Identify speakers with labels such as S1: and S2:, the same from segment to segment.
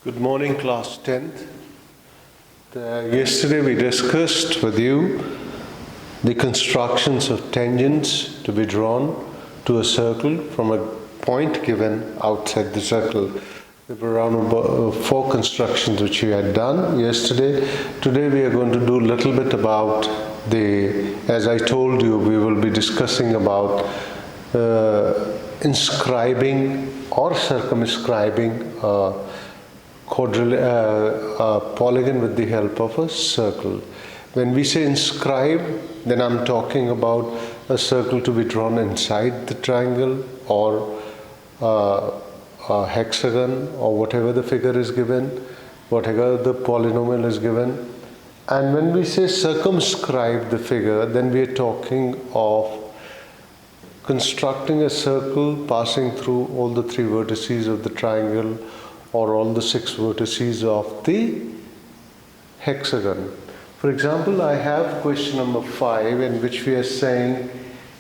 S1: Good morning, class 10th. Yesterday we discussed with you the constructions of tangents to be drawn to a circle from a point given outside the circle. There were around 4 constructions which we had done yesterday. Today we are going to do a little bit about as I told you, we will be discussing about inscribing or circumscribing polygon with the help of a circle. When we say inscribe, then I'm talking about a circle to be drawn inside the triangle or a hexagon or whatever the figure is given, whatever the polynomial is given. And when we say circumscribe the figure, then we are talking of constructing a circle passing through all the 3 vertices of the triangle or all the 6 vertices of the hexagon. For example, I have question number 5 in which we are saying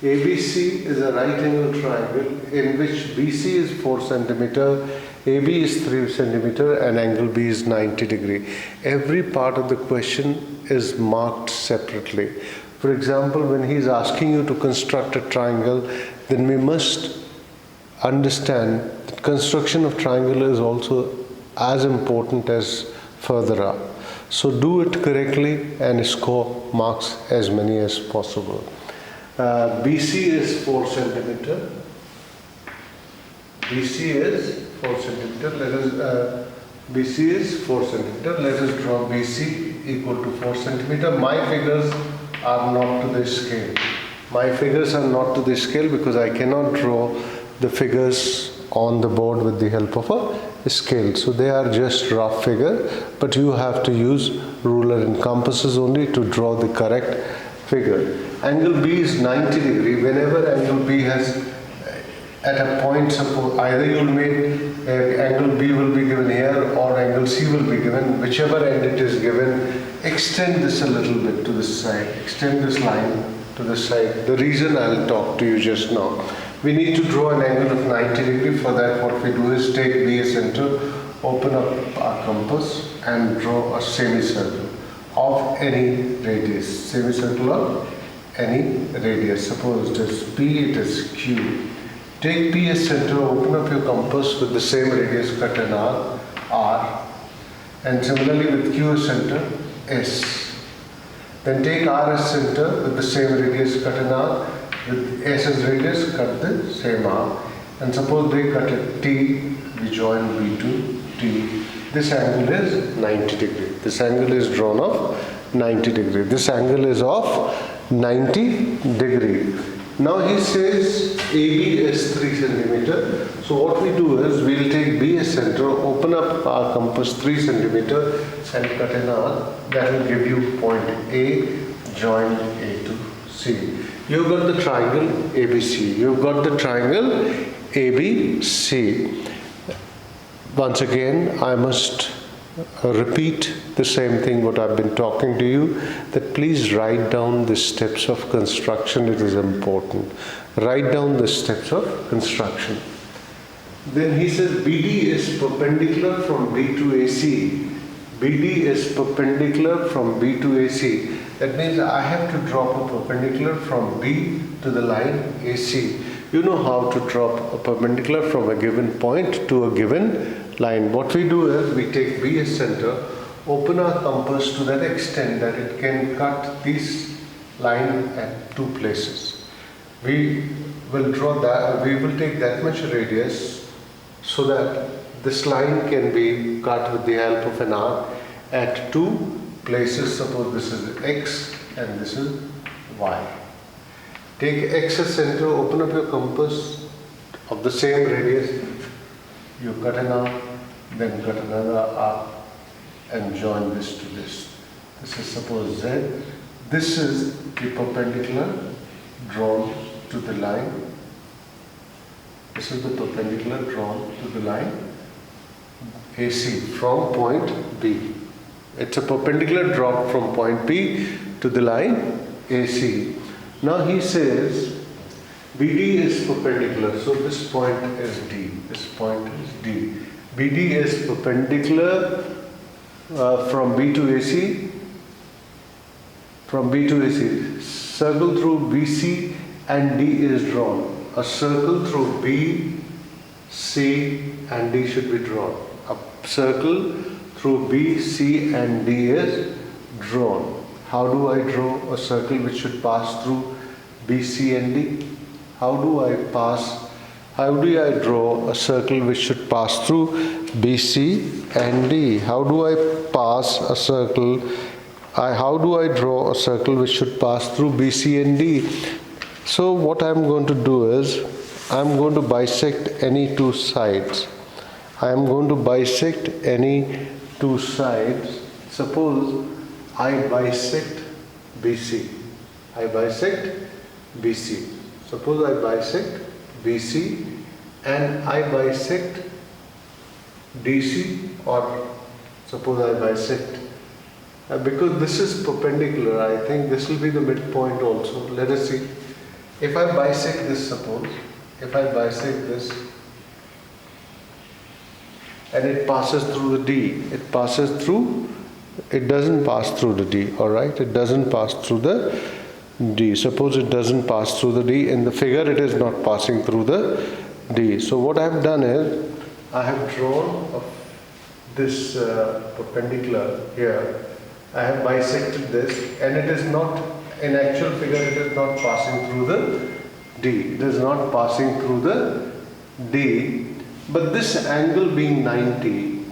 S1: ABC is a right angle triangle in which BC is 4 centimeter, AB is 3 centimeter and angle B is 90 degree. Every part of the question is marked separately. For example, when he is asking you to construct a triangle, then we must understand that construction of triangle is also as important as further up. So do it correctly and score marks as many as possible. BC is 4 centimeter. BC is 4 centimeter. BC is 4 centimeter. Let us draw BC equal to 4 centimeter. My figures are not to the scale. My figures are not to the scale because I cannot draw the figures on the board with the help of a scale. So they are just rough figure, but you have to use ruler and compasses only to draw the correct figure. Angle B is 90 degree. Whenever angle B has at a point, suppose either you will make angle B will be given here or angle C will be given, whichever end it is given, extend this a little bit to this side, extend this line to the side. The reason I'll talk to you just now. We need to draw an angle of 90 degree. For that, what we do is take B as center, open up our compass and draw a semicircle of any radius. Semicircle of any radius. Suppose it is P, it is Q. Take P as center, open up your compass with the same radius cut in R. And similarly with Q as center, S. Then take R as center with the same radius cut in R. With S as radius, cut the same R. And suppose they cut at T, we join B to T. This angle is 90 degree. This angle is drawn of 90 degree. This angle is of 90 degree. Now he says AB is 3 centimeter. So what we do is we'll take B as center, open up our compass 3 centimeter and cut in R. That will give you point A, join A to C. You've got the triangle ABC. You've got the triangle ABC. Once again, I must repeat the same thing what I've been talking to you, that please write down the steps of construction. It is important. Write down the steps of construction. Then he says BD is perpendicular from B to AC. BD is perpendicular from B to AC. That means I have to drop a perpendicular from B to the line AC. You know how to drop a perpendicular from a given point to a given line. What we do is we take B as center, open our compass to that extent that it can cut this line at 2 places. We will draw that, we will take that much radius so that this line can be cut with the help of an arc at 2 places. Suppose this is X and this is Y. Take X as center, open up your compass of the same radius. You cut an arc, then cut another arc and join this to this. This is suppose Z. This is the perpendicular drawn to the line. This is the perpendicular drawn to the line AC from point B. It's a perpendicular drop from point B to the line AC. Now he says BD is perpendicular, so this point is D. This point is D. BD is perpendicular from B to AC. From B to AC, circle through BC and D is drawn. A circle through B, C and D should be drawn. A circle through B, C and D is drawn. How do I draw a circle which should pass through B, C and D? How do I draw a circle which should pass through B, C and D? How do I draw a circle which should pass through B, C and D? So what I'm going to do is, I'm going to bisect any two sides. I am going to bisect any two sides. Suppose I bisect BC. I bisect BC. Suppose I bisect BC and I bisect DC, or suppose I bisect, because this is perpendicular, I think this will be the midpoint also. Let us see. If I bisect this, suppose, if I bisect this and it passes through the D, it doesn't pass through the D, alright? It doesn't pass through the D. Suppose it doesn't pass through the D. In the figure it is not passing through the D. So what I have done is, I have drawn this perpendicular here. I have bisected this, and it is not, in actual figure it is not passing through the D. It is not passing through the D. But this angle being 90,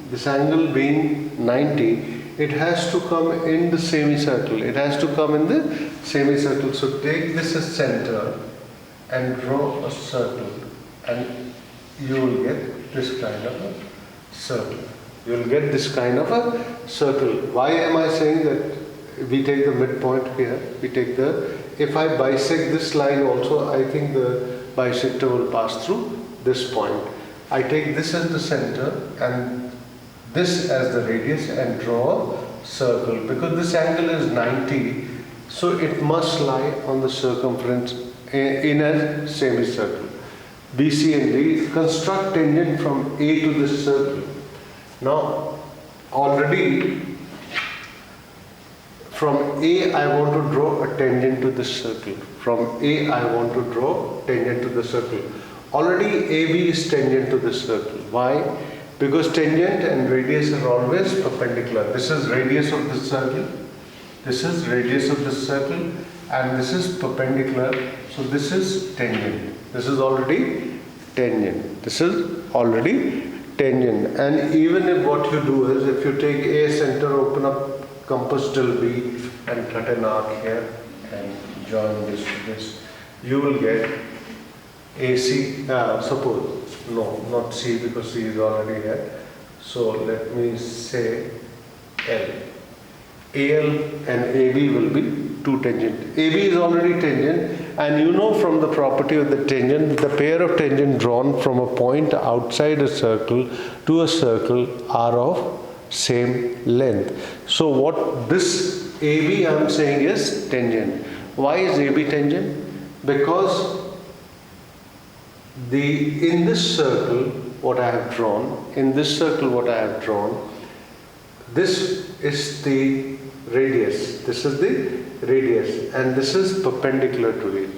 S1: it has to come in the semicircle. It has to come in the semicircle. So take this as center and draw a circle, and you will get this kind of a circle. You will get this kind of a circle. Why am I saying that we take the midpoint here? If I bisect this line also, I think the bisector will pass through this point. I take this as the center and this as the radius and draw a circle. Because this angle is 90, so it must lie on the circumference in a semicircle. BC and D, construct tangent from A to this circle. Now, already from A I want to draw a tangent to this circle. Already AB is tangent to this circle. Why? Because tangent and radius are always perpendicular. This is radius of this circle. And this is perpendicular. So this is tangent. This is already tangent. And even if what you do is, if you take A center, open up compass till B and cut an arc here and join this to this, you will get AC, suppose, no, not C, because C is already here. So let me say L. AL and AB will be two tangent. AB is already tangent, and you know from the property of the tangent, the pair of tangent drawn from a point outside a circle to a circle are of same length. So what this AB I am saying is tangent. Why is AB tangent? Because in this circle what I have drawn, this is the radius, and this is perpendicular to it.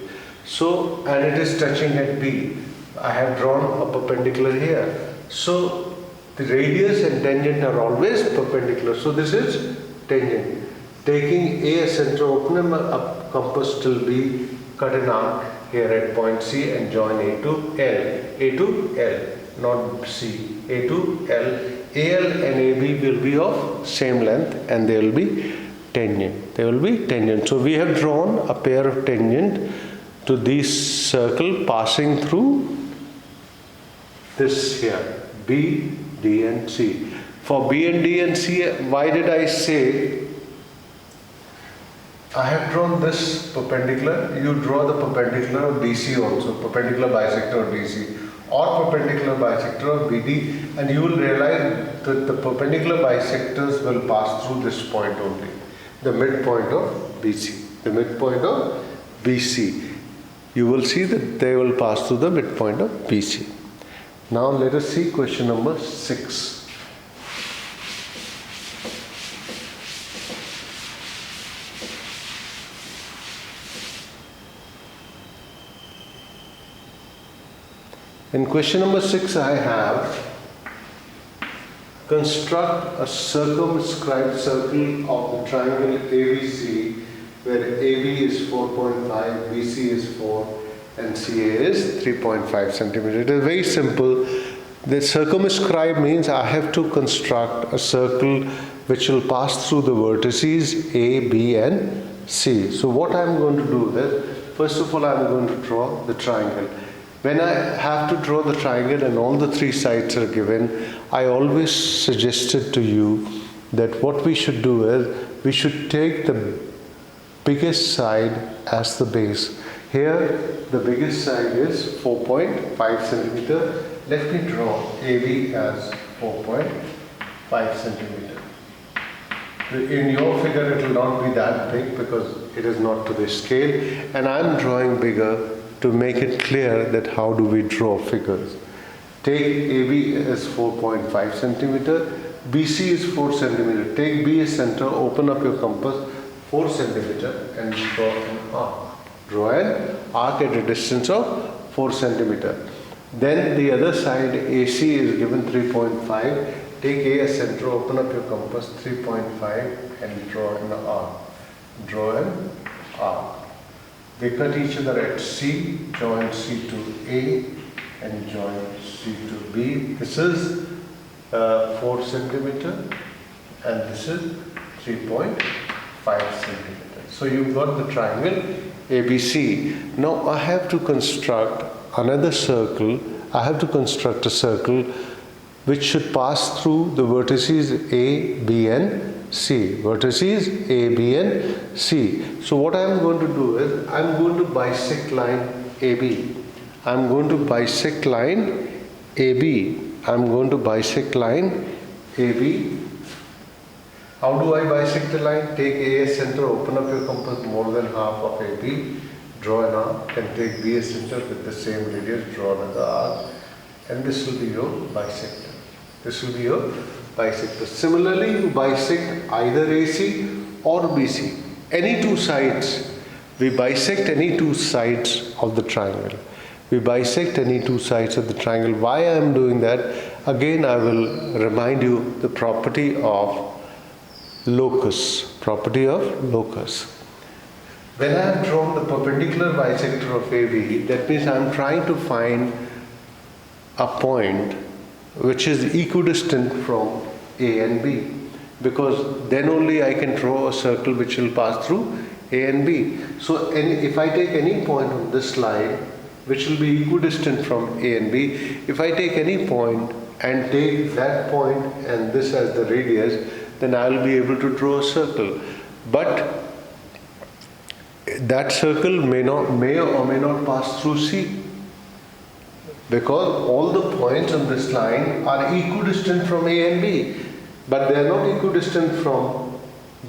S1: So, and it is touching at B. I have drawn a perpendicular here. So the radius and tangent are always perpendicular. So this is tangent. Taking A as center, open up compass till B, cut an arc here at point C and join A to L, not C, A to L. AL and AB will be of same length and they will be tangent. So we have drawn a pair of tangent to this circle passing through this here, B, D and C. For B and D and C, why did I say I have drawn this perpendicular? You draw the perpendicular of BC also, perpendicular bisector of BC, or perpendicular bisector of BD, and you will realize that the perpendicular bisectors will pass through this point only, the midpoint of BC. You will see that they will pass through the midpoint of BC. Now let us see question number 6. In question number 6 I have, construct a circumscribed circle of the triangle ABC where AB is 4.5, BC is 4 and CA is 3.5 centimeter. It is very simple. The circumscribe means I have to construct a circle which will pass through the vertices A, B and C. So what I am going to do is, first of all I am going to draw the triangle. When I have to draw the triangle and all the 3 sides are given, I always suggested to you that what we should do is, we should take the biggest side as the base. Here the biggest side is 4.5 centimeter. Let me draw AB as 4.5 centimeter. In your figure it will not be that big because it is not to this scale, and I am drawing bigger to make it clear that how do we draw figures. Take AB as 4.5 centimeter, BC is 4 centimeter. Take B as center, open up your compass 4 centimeter and draw an arc. Draw an arc at a distance of 4 centimeter. Then the other side AC is given 3.5. Take A as center, open up your compass 3.5 and draw an arc. Draw an arc. They cut each other at C, join C to A and join C to B. This is 4 centimeter and this is 3.5 centimeter. So you've got the triangle ABC. Now I have to construct another circle. I have to construct a circle which should pass through the vertices A, B and C. Vertices A, B and C. So what I am going to do is, I am going to bisect line AB. I am going to bisect line AB. I am going to bisect line AB. How do I bisect the line? Take A as center, open up your compass more than half of AB, draw an arc, and take B as center with the same radius, draw another arc, and this will be your bisector. This will be your bisector. Similarly, you bisect either AC or BC. Any 2 sides. We bisect any 2 sides of the triangle. We bisect any 2 sides of the triangle. Why I am doing that? Again, I will remind you the property of locus. Property of locus. When I have drawn the perpendicular bisector of AB, that means I am trying to find a point which is equidistant from A and B, because then only I can draw a circle which will pass through A and B. So if I take any point on this line which will be equidistant from A and B, if I take any point and take that point and this as the radius, then I will be able to draw a circle. But that circle may or may not pass through C, because all the points on this line are equidistant from A and B, but they are not equidistant from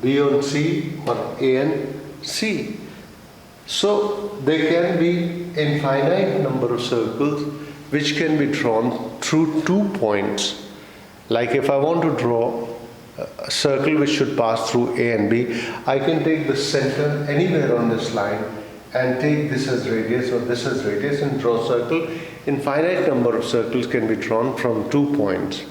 S1: B on C or A and C. So there can be infinite number of circles which can be drawn through 2 points. Like if I want to draw a circle which should pass through A and B, I can take the center anywhere on this line and take this as radius or this as radius and draw a circle. Infinite number of circles can be drawn from 2 points.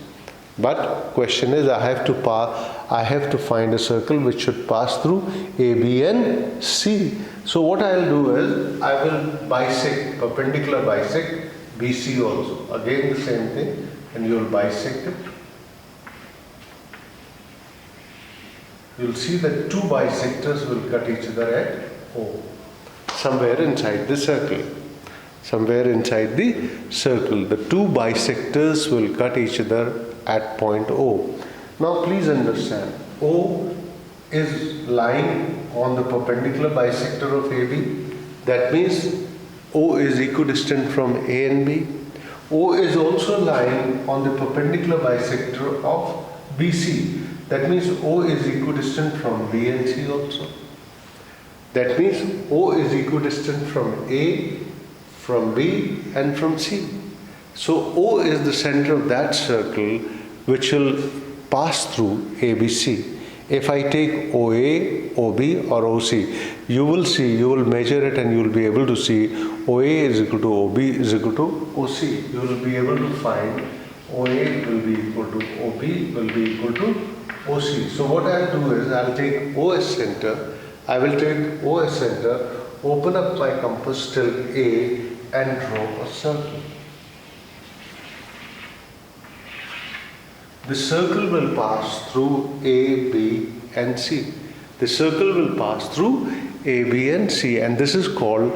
S1: But question is, I have to find a circle which should pass through A, B and C. So what I will do is, I will bisect, perpendicular bisect BC also. Again the same thing, and you will bisect it. You will see that 2 bisectors will cut each other at O. Somewhere inside the circle. Somewhere inside the circle. The 2 bisectors will cut each other at point O. Now please understand, O is lying on the perpendicular bisector of AB. That means O is equidistant from A and B. O is also lying on the perpendicular bisector of BC. That means O is equidistant from B and C also. That means O is equidistant from A, from B and from C. So O is the center of that circle which will pass through ABC. If I take OA, OB or OC, you will see, you will measure it and you will be able to see OA is equal to OB is equal to OC. You will be able to find OA will be equal to OB will be equal to OC. So what I'll do is I'll take OS center, I will take OS center, open up my compass till A and draw a circle. The circle will pass through A, B and C. The circle will pass through A, B and C, and this is called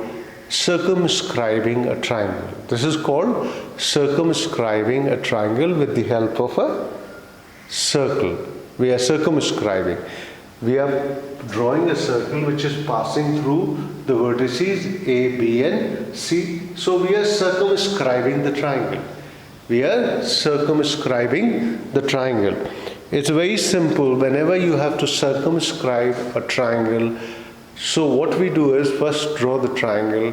S1: circumscribing a triangle. This is called circumscribing a triangle with the help of a circle. We are circumscribing. We are drawing a circle which is passing through the vertices A, B and C. So we are circumscribing the triangle. We are circumscribing the triangle. It's very simple. Whenever you have to circumscribe a triangle, so what we do is first draw the triangle,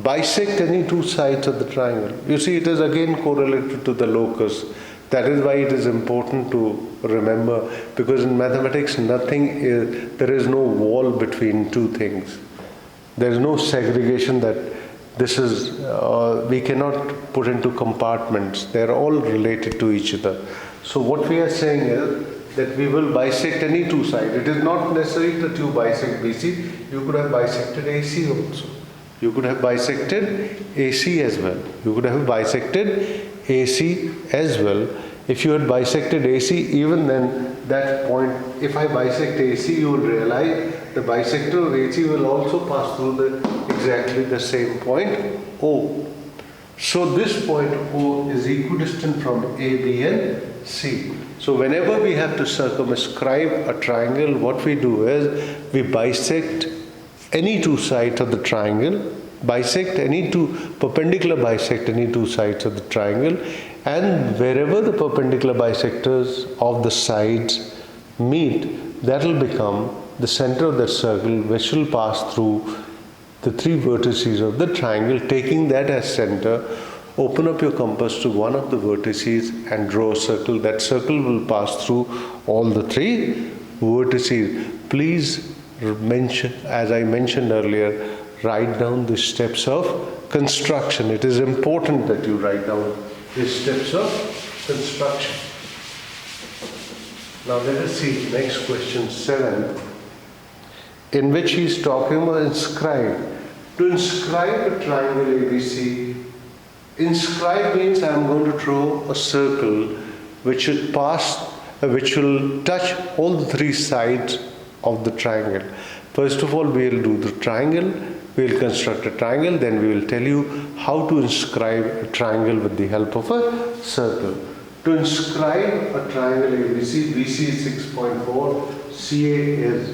S1: bisect any two sides of the triangle. You see, it is again correlated to the locus. That is why it is important to remember, because in mathematics there is no wall between two things. There is no segregation that this is, we cannot put into compartments. They are all related to each other. So what we are saying is that we will bisect any two sides. It is not necessary that you bisect BC. You could have bisected AC also. You could have bisected AC as well. You could have bisected AC as well. If you had bisected AC, even then that point, if I bisect AC, you will realize the bisector of AC will also pass through exactly the same point O. So this point O is equidistant from A, B and C. So whenever we have to circumscribe a triangle, what we do is we bisect any two sides of the triangle, perpendicular bisect any two sides of the triangle, and wherever the perpendicular bisectors of the sides meet, that will become the center of the circle which will pass through the three vertices of the triangle. Taking that as center, open up your compass to one of the vertices and draw a circle. That circle will pass through all the three vertices. Please mention, as I mentioned earlier, write down the steps of construction. It is important that you write down the steps of construction. Now let us see next question 7, in which he is talking about inscribe. To inscribe a triangle ABC, inscribe means I am going to draw a circle which will touch all the three sides of the triangle. First of all, we will do the triangle, we will construct a triangle, then we will tell you how to inscribe a triangle with the help of a circle. To inscribe a triangle ABC, BC is 6.4, CA is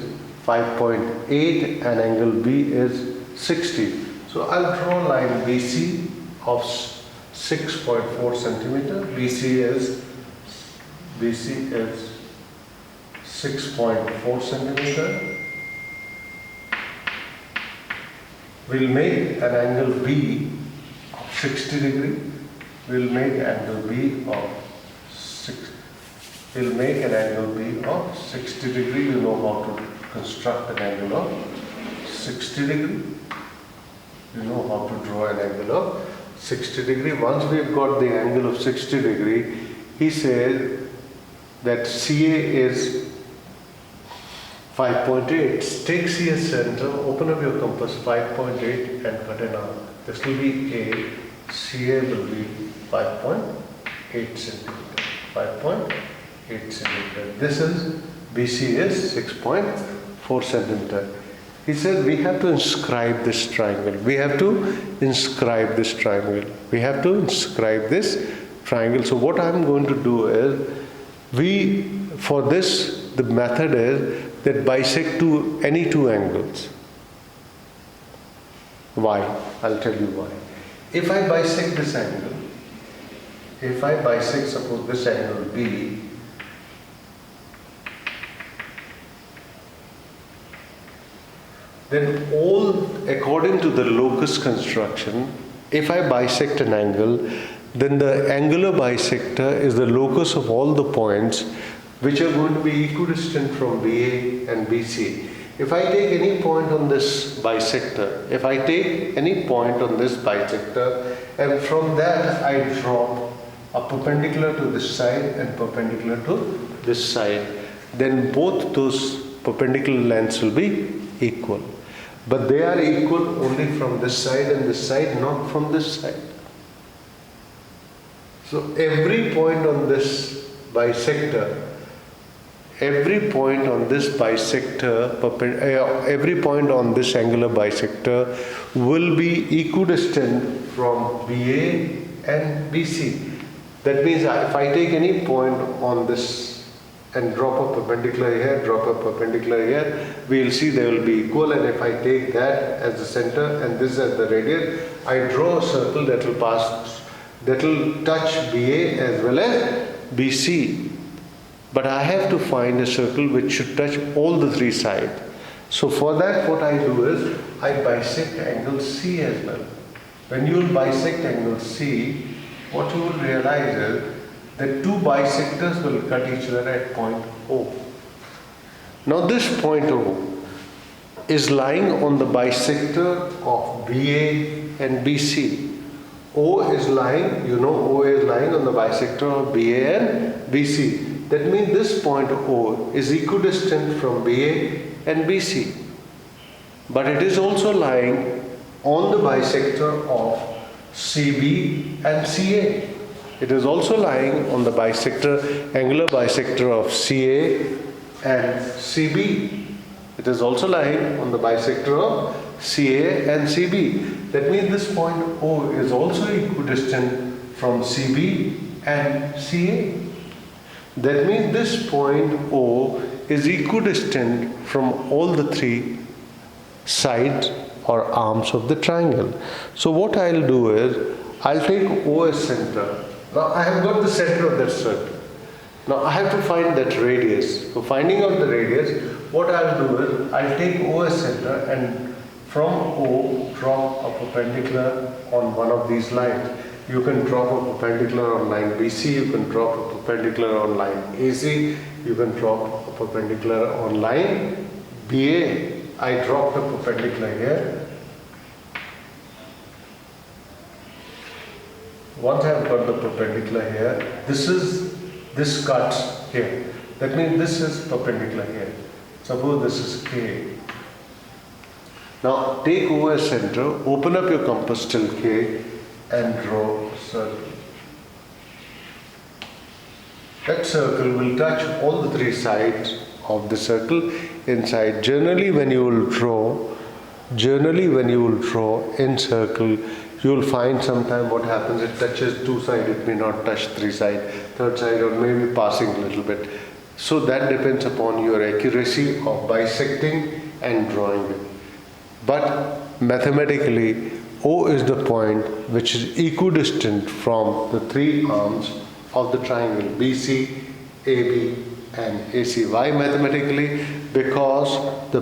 S1: 5.8 and angle B is 60. So I'll draw a line BC of 6.4 centimeter. BC is 6.4 centimeter. We'll make an angle B of 60 degree. We'll make angle B of 60 degree. You know how to construct an angle of 60 degree. You know how to draw an angle of 60 degree. Once we've got the angle of 60 degree, he says that CA is 5.8. Take CA center, open up your compass 5.8 and cut an arc. This will be A, CA will be 5.8 centimeter. 5.8 centimeter. This is BC is 6.4 centimeter. He said we have to inscribe this triangle. We have to inscribe this triangle. We have to inscribe this triangle. So what I'm going to do is, for this, the method is that bisect any two angles. Why? I'll tell you why. If I bisect this angle, suppose this angle B, then according to the locus construction, if I bisect an angle, then the angular bisector is the locus of all the points which are going to be equidistant from BA and BC. If I take any point on this bisector, and from that I drop a perpendicular to this side and perpendicular to this side, then both those perpendicular lengths will be equal. But they are equal only from this side and this side, not from this side. So every point on this bisector, every point on this angular bisector will be equidistant from BA and BC. That means if I take any point on this and drop a perpendicular here, we will see they will be equal. And if I take that as the center and this as the radius, I draw a circle that will touch BA as well as BC. But I have to find a circle which should touch all the three sides. So for that, what I do is I bisect angle C as well. When you will bisect angle C, what you will realize is that two bisectors will cut each other at point O. Now this point O is lying on the bisector of BA and BC. O is lying on the bisector of BA and BC. That means this point O is equidistant from BA and BC. But it is also lying on the bisector of CB and CA. It is also lying on the angular bisector of CA and CB. It is also lying on the bisector of CA and CB. That means this point O is also equidistant from CB and CA. That means this point O is equidistant from all the three sides or arms of the triangle. So what I'll do is, I'll take O as center. Now I have got the center of that circle. Now I have to find that radius. So finding out the radius, what I'll do is, I'll take O as center and from O drop a perpendicular on one of these lines. You can drop a perpendicular on line BC, you can drop a perpendicular on line AC, you can drop a perpendicular on line BA. I dropped a perpendicular here. Once I have got the perpendicular here, this cuts here. That means this is perpendicular here. Suppose this is K. Now take O as center, open up your compass till K and draw a circle. That circle will touch all the three sides of the circle inside. Generally when you will draw in circle, you will find sometime what happens, it touches two sides, it may not touch three sides, third side, or maybe passing a little bit. So that depends upon your accuracy of bisecting and drawing it. But mathematically, O is the point which is equidistant from the three arms of the triangle BC, AB and AC. Why mathematically? Because the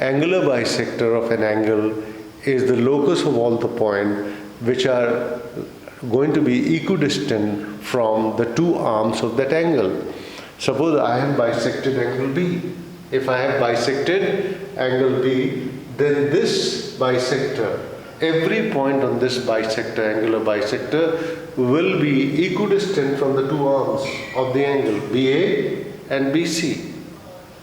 S1: angular bisector of an angle is the locus of all the points which are going to be equidistant from the two arms of that angle. Suppose I have bisected angle B. If I have bisected angle B, then this bisector, every point on this bisector, angular bisector, will be equidistant from the two arms of the angle BA and BC.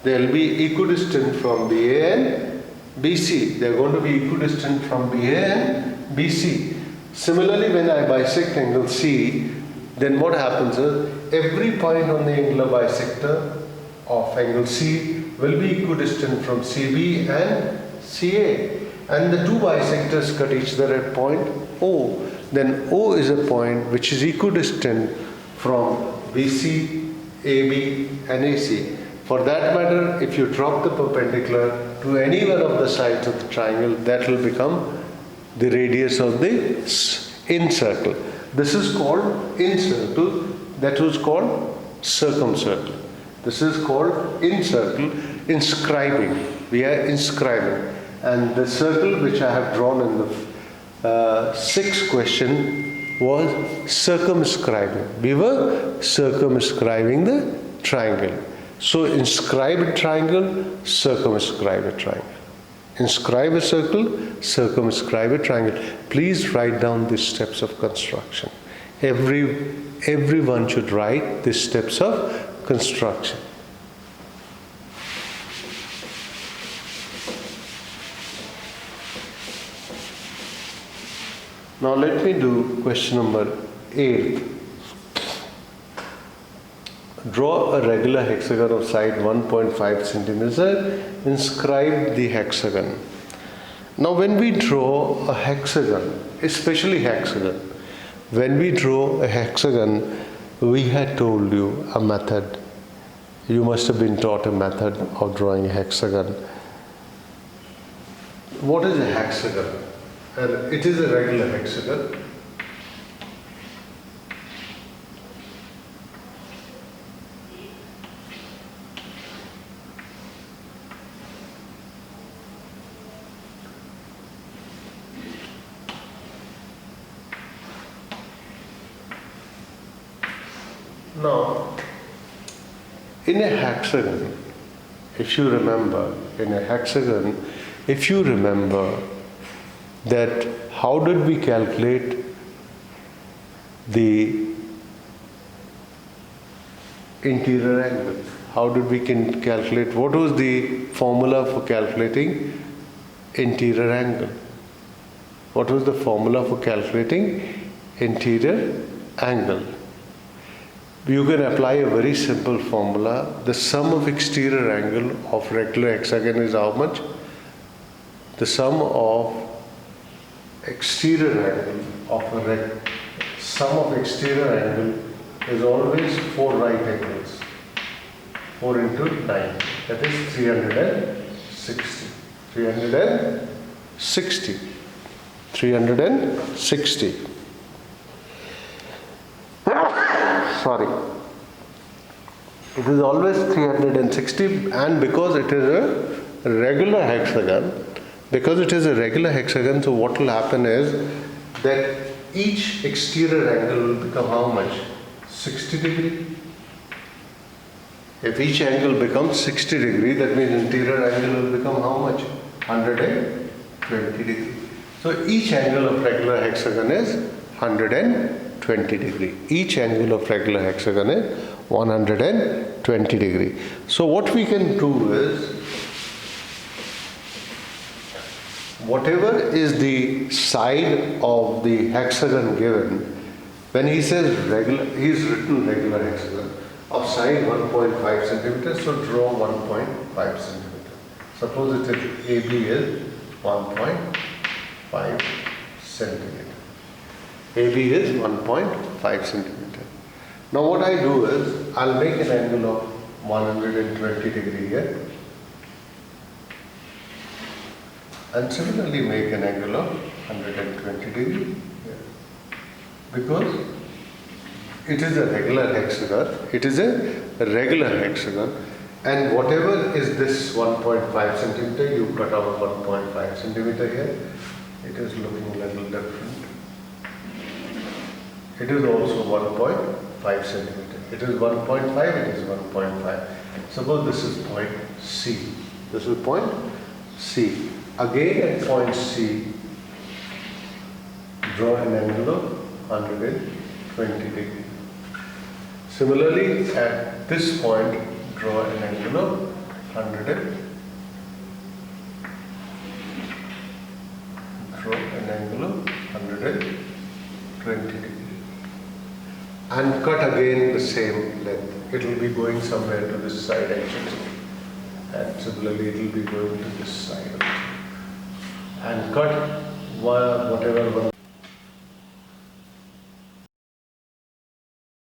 S1: They will be equidistant from BA and BC. They are going to be equidistant from BA and BC. Similarly, when I bisect angle C, then what happens is every point on the angular bisector of angle C will be equidistant from CB and CA. And the two bisectors cut each other at point O. Then O is a point which is equidistant from BC, AB and AC. For that matter, if you drop the perpendicular to any one of the sides of the triangle, that will become the radius of the incircle. This is called incircle, that was called circumcircle. This is called incircle, inscribing. We are inscribing. And the circle which I have drawn in the sixth question was circumscribing. We were circumscribing the triangle. So inscribe a triangle, circumscribe a triangle. Inscribe a circle, circumscribe a triangle. Please write down these steps of construction. Everyone should write these steps of construction. Now let me do question number 8. Draw a regular hexagon of side 1.5 centimeter. Inscribe the hexagon. Now when we draw a hexagon, especially hexagon, when we draw a hexagon, we had told you a method. You must have been taught a method of drawing a hexagon. What is a hexagon? It is a regular hexagon. Now, in a hexagon, if you remember, that how did we calculate the interior angle? How did we calculate, what was the formula for calculating interior angle? What was the formula for calculating interior angle? You can apply a very simple formula. The sum of exterior angle of regular hexagon is how much? The sum of exterior angle of sum of exterior angle is always 4 right angles. 4 into 9. That is 360. 360. 360. Sorry. It is always 360, and because it is a regular hexagon, so what will happen is that each exterior angle will become how much? 60 degree. If each angle becomes 60 degree, that means interior angle will become how much? 120 degree. So each angle of regular hexagon is 120 degree. Each angle of regular hexagon is 120 degree. So what we can do is, whatever is the side of the hexagon given, when he says regular, he's written regular hexagon of side 1.5 centimeter, so draw 1.5 centimeter. Suppose it is AB is 1.5 centimeter. AB is 1.5 centimeter. Now what I do is, I'll make an angle of 120 degree here, and similarly make an angle of 120 degree here. Because it is a regular hexagon, and whatever is this 1.5 centimeter, you cut out 1.5 centimeter here, it is looking a little different. It is also 1.5 centimeter. It is 1.5, it is 1.5. Suppose this is point C. This is point C. Again at point C, draw an angle of 120 degree. Similarly, at this point, draw an angle of 120 degree. And cut again the same length. It will be going somewhere to this side actually. And similarly, it will be going to this side also. And cut whatever one